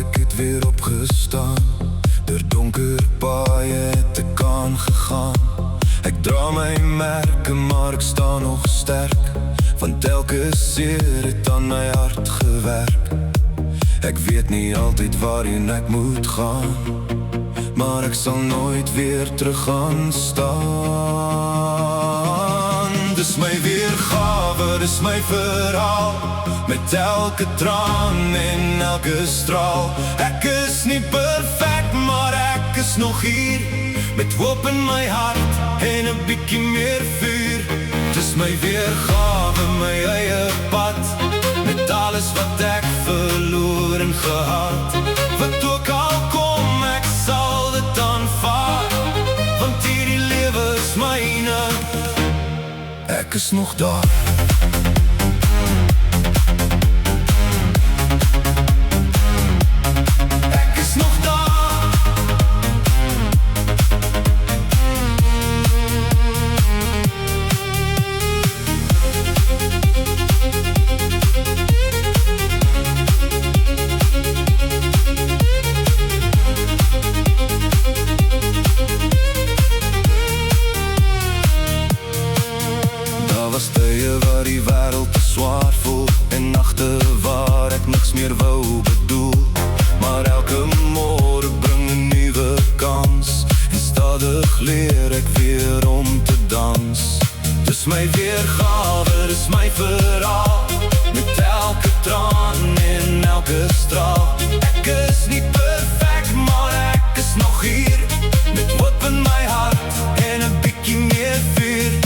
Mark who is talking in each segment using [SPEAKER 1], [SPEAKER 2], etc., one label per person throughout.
[SPEAKER 1] ek het weer opgestaan. Deur donker paaie het ek aangegaan. Ek dra my merke, maar ek staan nog sterk, want elke seer het aan my hart gewerk. Ek weet nie altyd waarheen ek moet gaan, maar ek sal nooit weer terug gaan staan. Dis my weergawe, dis my verhaal, met elke traan en elke straal. Ek is nie perfek, maar ek is nog hier, met hoop in my hart en 'n bietjie meer vuur. Dis my weergawe, my eie pad, met alles wat ek verloor en gehad. Wat ook al kom, ek sal dit aanvaar, want hierdie lewe is myne. Ek is nog daar. Ek is nog daar. Was tye waar die wêreld te swaar voel, en nagte waar ek niks meer wou bedoel. Maar elke môre bring 'n nuwe kans, en stadig leer ek weer om te dans. Dis my weergawe, dis my verhaal, met elke traan en elke straal. Ek is nie perfek, maar ek is nog hier, met hoop in my hart en 'n bietjie meer vuur.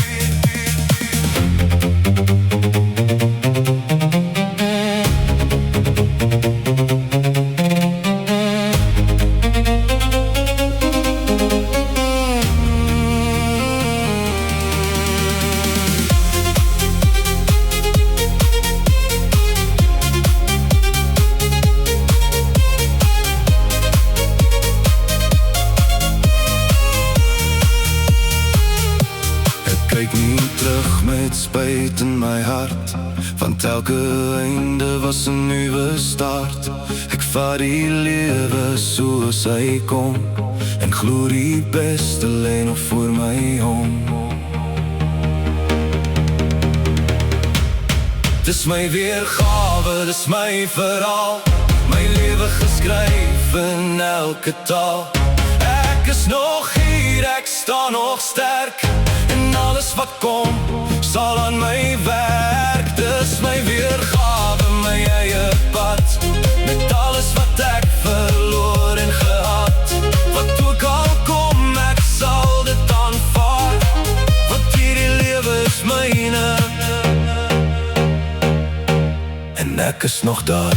[SPEAKER 1] Kyk nie terug met spyt in my hart, want elke einde was 'n nuwe start. Ek vat die lewe soos hy kom, en glo die beste lê nog voor my hom. Dis my weergawe, dis my verhaal, my lewe geskryf in elke taal. Ek is nog hier, ek staan nog sterk, en alles wat kom, sal aan my werk. Dis my weergawe, my eie pad, met alles wat ek verloor en gehad. Wat ook al kom, ek sal dit aanvaar, want hierdie lewe is myne, en ek is nog daar.